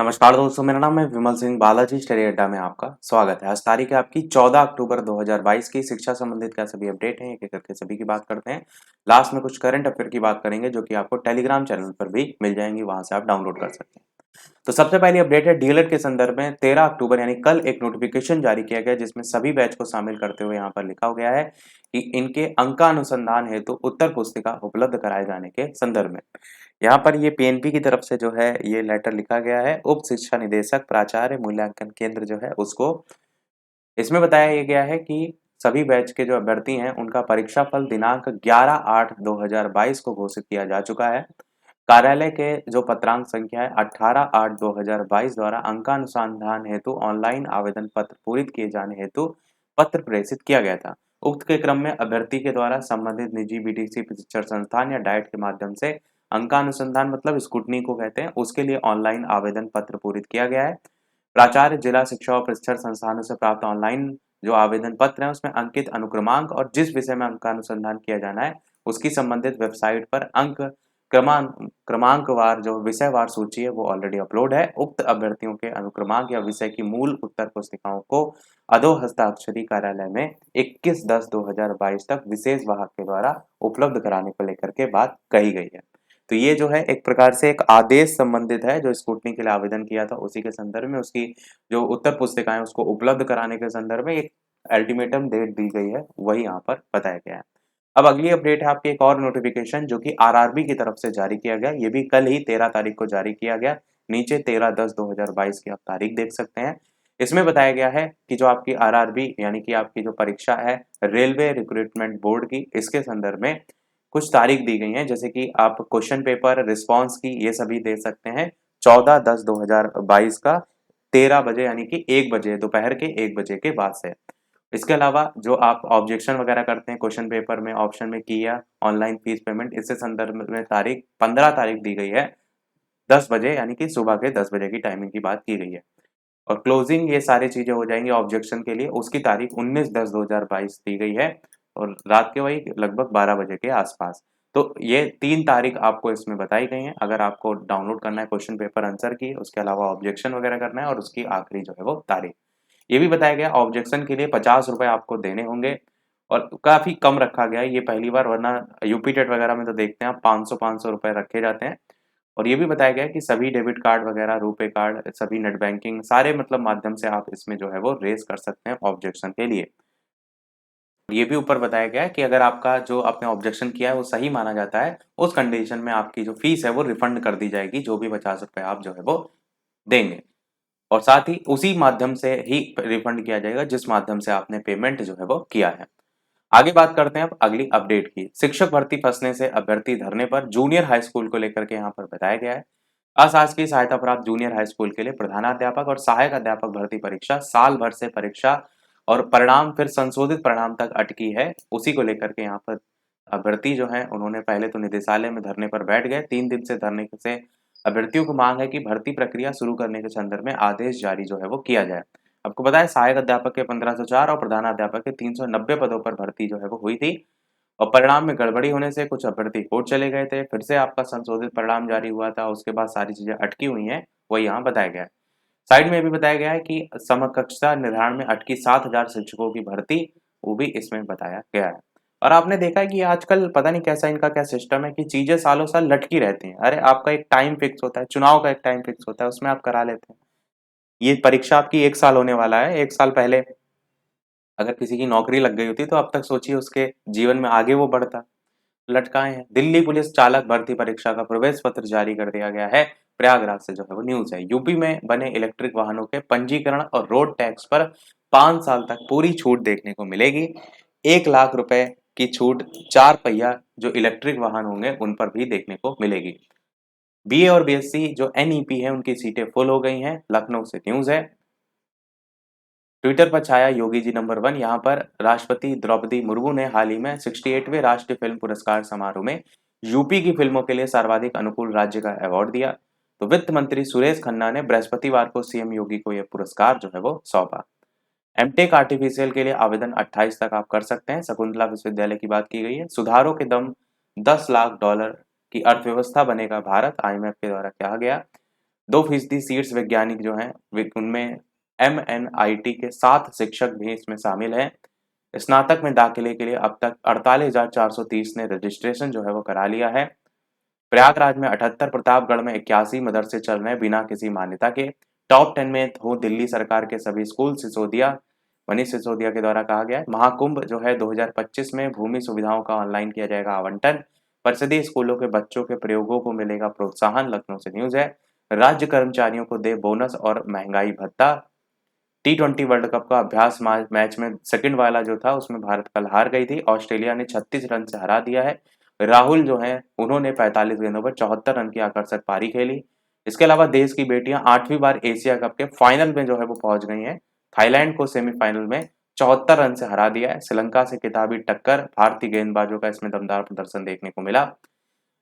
नमस्कार दोस्तों, मेरा नाम है विमल सिंह बालाजी। स्टडी अड्डा में आपका स्वागत है। आज तारीख है आपकी 14 अक्टूबर 2022 की। शिक्षा संबंधित क्या सभी अपडेट हैं, एक एक करके सभी की बात करते हैं। लास्ट में कुछ करंट अफेयर की बात करेंगे जो कि आपको टेलीग्राम चैनल पर भी मिल जाएंगी, वहां से आप डाउनलोड कर सकते हैं। तो सबसे पहली अपडेट है डीएलएड के संदर्भ में 13 अक्टूबर यानी कल एक नोटिफिकेशन जारी किया गया जिसमें सभी बैच को शामिल करते हुए यहाँ पर लिखा गया है कि इनके अंकानुसंधान हेतु उत्तर पुस्तिका उपलब्ध कराए जाने के संदर्भ में। यहाँ पर ये पीएनपी की तरफ से जो है ये लेटर लिखा गया है। उप शिक्षा निदेशक प्राचार्य मूल्यांकन केंद्र जो है उसको इसमें बताया ये गया है कि सभी बैच के जो अभ्यर्थी हैं उनका परीक्षा फल दिनांक 11/8/2022 को घोषित किया जा चुका है। कार्यालय के जो पत्रांक संख्या है 18/8/2022 द्वारा अंकानुसंधान हेतु ऑनलाइन आवेदन पत्र पूरित किए जाने हेतु पत्र प्रेषित किया गया था। उक्त के क्रम में अभ्यर्थी के द्वारा संबंधित निजी बीटीसी प्रशिक्षण संस्थान या डाइट के माध्यम से अंकानुसंधान मतलब स्कूटनी को कहते हैं, उसके लिए ऑनलाइन आवेदन पत्र पूरित किया गया है। प्राचार्य जिला शिक्षा और प्रशिक्षण संस्थानों से प्राप्त ऑनलाइन जो आवेदन पत्र है उसमें अंकित अनुक्रमांक और जिस विषय में अंकानुसंधान किया जाना है उसकी संबंधित वेबसाइट पर अंक क्रमांकवार जो विषयवार सूची है वो ऑलरेडी अपलोड है। उक्त अभ्यर्थियों के अनुक्रमांक या विषय की मूल उत्तर पुस्तिकाओं को अधो हस्ताक्षरी कार्यालय में 21/10/2022 तक विशेष वाहक के द्वारा उपलब्ध कराने को लेकर के बात कही गई है। तो ये जो है एक प्रकार से एक आदेश संबंधित है, जो स्कूटनी के लिए आवेदन किया था उसी के संदर्भ में उसकी जो उत्तर पुस्तिकाएं उसको उपलब्ध कराने के संदर्भ में एक अल्टीमेटम डेट दी गई है, वही यहाँ पर बताया गया है। अब अगली अपडेट है आपकी एक और नोटिफिकेशन जो कि आरआरबी की तरफ से जारी किया गया। ये भी कल ही 13 तारीख को जारी किया गया। नीचे 13/10/2022 की आप तारीख देख सकते हैं। इसमें बताया गया है कि जो आपकी आरआरबी यानी कि आपकी जो परीक्षा है रेलवे रिक्रूटमेंट बोर्ड की, इसके संदर्भ में कुछ तारीख दी गई है, जैसे कि आप क्वेश्चन पेपर रिस्पॉन्स की ये सभी दे सकते हैं 14/10/2022 का 13 बजे यानी कि 1 बजे दोपहर के 1 बजे के बाद से। इसके अलावा जो आप ऑब्जेक्शन वगैरह करते हैं क्वेश्चन पेपर में ऑप्शन में किया ऑनलाइन फीस पेमेंट, इससे संदर्भ में तारीख 15 तारीख दी गई है 10 बजे यानी कि सुबह के 10 बजे की टाइमिंग की बात की गई है। और क्लोजिंग ये सारी चीजें हो जाएंगी ऑब्जेक्शन के लिए, उसकी तारीख 19/10/2022 दी गई है और रात के वही लगभग 12 बजे के आसपास। तो ये 3 तारीख आपको इसमें बताई गई हैं। अगर आपको डाउनलोड करना है क्वेश्चन पेपर आंसर की, उसके अलावा ऑब्जेक्शन वगैरह करना है और उसकी आखिरी जो है वो तारीख। ये भी बताया गया ऑब्जेक्शन के लिए 50 रुपए आपको देने होंगे और काफी कम रखा गया है ये पहली बार, वरना यूपी टेट वगैरह में तो देखते हैं आप 500 रुपए रखे जाते हैं। और ये भी बताया गया है कि सभी डेबिट कार्ड वगैरह रुपे कार्ड सभी नेट बैंकिंग सारे मतलब माध्यम से आप इसमें जो है वो रेज कर सकते हैं ऑब्जेक्शन के लिए। ये भी ऊपर बताया गया है कि अगर आपका जो आपने ऑब्जेक्शन किया है वो सही माना जाता है, उस कंडीशन में आपकी जो फीस है वो रिफंड कर दी जाएगी, जो भी 50 रुपए आप जो है वो देंगे। और साथ ही उसी माध्यम से ही रिफंड किया जाएगा जिस माध्यम से आपने पेमेंट जो है वो किया है। आगे बात करते हैं अब अगली अपडेट की। शिक्षक भर्ती फंसने से अभ्यर्थी धरने पर, जूनियर हाई स्कूल को लेकर के यहाँ पर बताया गया है। अशासकीय सहायता प्राप्त जूनियर हाई स्कूल के लिए प्रधानाध्यापक और सहायक अध्यापक भर्ती परीक्षा साल भर से परीक्षा और परिणाम फिर संशोधित परिणाम तक अटकी है। उसी को लेकर के यहाँ पर अभ्यर्थी जो है उन्होंने पहले तो निदेशालय में धरने पर बैठ गए। 3 दिन से धरने से अभ्यर्थियों को मांग है कि भर्ती प्रक्रिया शुरू करने के संदर्भ में आदेश जारी जो है वो किया जाए। आपको पता है सहायक अध्यापक के 1504 और प्रधानाध्यापक के 390 पदों पर भर्ती जो है वो हुई थी और परिणाम में गड़बड़ी होने से कुछ अभ्यर्थी कोर्ट चले गए थे। फिर से आपका संशोधित परिणाम जारी हुआ था, उसके बाद सारी चीजें अटकी हुई हैं, वो यहाँ बताया गया है। साइड में भी बताया गया है कि समकक्षा निर्धारण में अटकी 7,000 शिक्षकों की भर्ती, वो भी इसमें बताया गया है। और आपने देखा है कि आजकल पता नहीं कैसा इनका क्या सिस्टम है कि चीजें सालों साल लटकी रहती हैं। अरे आपका एक टाइम फिक्स होता है, चुनाव का एक टाइम फिक्स होता है, उसमें आप करा लेते हैं। ये परीक्षा आपकी 1 साल होने वाला है, 1 साल पहले अगर किसी की नौकरी लग गई होती तो अब तक सोचिए उसके जीवन में आगे वो बढ़ता। लटकाए हैं। दिल्ली पुलिस चालक भर्ती परीक्षा का प्रवेश पत्र जारी कर दिया गया है। प्रयागराज से जो है वो न्यूज है। यूपी में बने इलेक्ट्रिक वाहनों के पंजीकरण और रोड टैक्स पर 5 साल तक पूरी छूट देखने को मिलेगी। 1 लाख रुपए की छूट 4 पहिया जो इलेक्ट्रिक वाहन होंगे उन पर भी देखने को मिलेगी। बीए और बीएससी जो एनईपी है उनकी सीटें फुल हो गई हैं। लखनऊ से न्यूज है। ट्विटर पर छाया योगी जी नंबर 1। यहाँ पर राष्ट्रपति द्रौपदी मुर्मू ने हाल ही में 68वें राष्ट्रीय फिल्म पुरस्कार समारोह में यूपी की फिल्मों के लिए सर्वाधिक अनुकूल राज्य का अवार्ड दिया। तो वित्त मंत्री सुरेश खन्ना ने बृहस्पतिवार को सीएम योगी को यह पुरस्कार जो है वो सौंपा। एमटेक आर्टिफिशियल के लिए आवेदन 28 तक आप कर सकते हैं। शकुंतला विश्वविद्यालय की बात की गई है। सुधारों के दम $10 लाख की अर्थव्यवस्था बनेगा भारत, आईएमएफ के द्वारा कहा गया। 2% सीट्स वैज्ञानिक जो हैं उनमें MNIT के 7 शिक्षक भी इसमें शामिल हैं। स्नातक में दाखिले के लिए अब तक 48,430 ने रजिस्ट्रेशन जो है वो करा लिया है। प्रयागराज में 78, प्रतापगढ़ में 81 मदरसे चल रहे हैं बिना किसी मान्यता के। टॉप 10 में हो दिल्ली सरकार के सभी स्कूल। मनीष सिसोदिया के द्वारा कहा गया है। महाकुंभ जो है 2025 में भूमि सुविधाओं का ऑनलाइन किया जाएगा आवंटन। परिषदीय स्कूलों के बच्चों के प्रयोगों को मिलेगा प्रोत्साहन, लखनऊ से न्यूज है। राज्य कर्मचारियों को दे बोनस और महंगाई भत्ता। T20 वर्ल्ड कप का अभ्यास मैच में सेकंड वाला जो था उसमें भारत कल हार गई थी। ऑस्ट्रेलिया ने 36 रन से हरा दिया है। राहुल जो है उन्होंने 45 गेंदों पर 74 रन की आकर्षक पारी खेली। इसके अलावा देश की बेटियां 8वीं बार एशिया कप के फाइनल में जो है वो पहुंच गई हैं। थाईलैंड को सेमीफाइनल में 74 रन से हरा दिया है। श्रीलंका से किताबी टक्कर। भारतीय गेंदबाजों का इसमें दमदार प्रदर्शन देखने को मिला।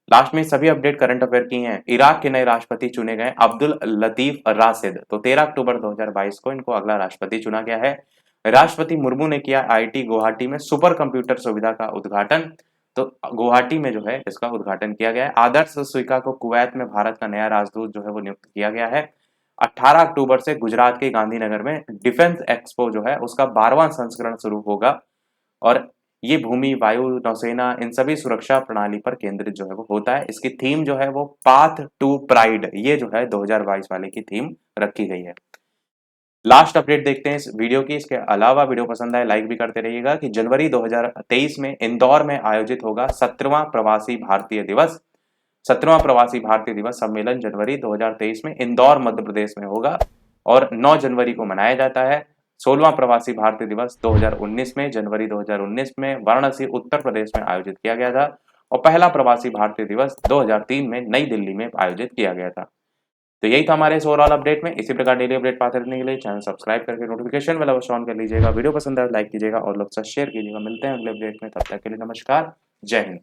लास्ट में सभी अपडेट करंट अफेयर की हैं। इराक के नए राष्ट्रपति चुने गए अब्दुल लतीफ राशिद। तो 13 अक्टूबर 2022 को इनको अगला राष्ट्रपति चुना गया है। राष्ट्रपति मुर्मू ने किया IIT गुवाहाटी में सुपर कंप्यूटर सुविधा का उद्घाटन। तो गुवाहाटी में जो है इसका उद्घाटन किया गया है। आदर्श स्वीका को कुवैत में भारत का नया राजदूत जो है वो नियुक्त किया गया है। 18 अक्टूबर से गुजरात के गांधीनगर में डिफेंस एक्सपो जो है उसका 12वां संस्करण शुरू होगा और ये भूमि, वायु, नौसेना इन सभी सुरक्षा प्रणाली पर केंद्रित जो है वो होता है। इसकी थीम जो है वो पाथ टू प्राइड, ये जो है 2022 वाले की थीम रखी गई है। लास्ट अपडेट देखते हैं इस वीडियो की। इसके अलावा वीडियो पसंद आए लाइक भी करते रहिएगा कि जनवरी 2023 में इंदौर में आयोजित होगा 17वां प्रवासी भारतीय दिवस। 17वां प्रवासी भारतीय दिवस सम्मेलन जनवरी 2023 में इंदौर मध्य प्रदेश में होगा और 9 जनवरी को मनाया जाता है। 16वां प्रवासी भारतीय दिवस 2019 में जनवरी 2019 में वाराणसी उत्तर प्रदेश में आयोजित किया गया था और पहला प्रवासी भारतीय दिवस 2003 में नई दिल्ली में आयोजित किया गया था। तो यही था हमारे इस ओवरऑल अपडेट में। इसी प्रकार डेली अपडेट पाते रहने के लिए चैनल सब्सक्राइब करके नोटिफिकेशन बेल अवश्य ऑन कर लीजिएगा। वीडियो पसंद आए लाइक कीजिएगा और लोग साथ शेयर कीजिएगा। मिलते हैं अगले अपडेट में, तब तक के लिए नमस्कार, जय हिंद।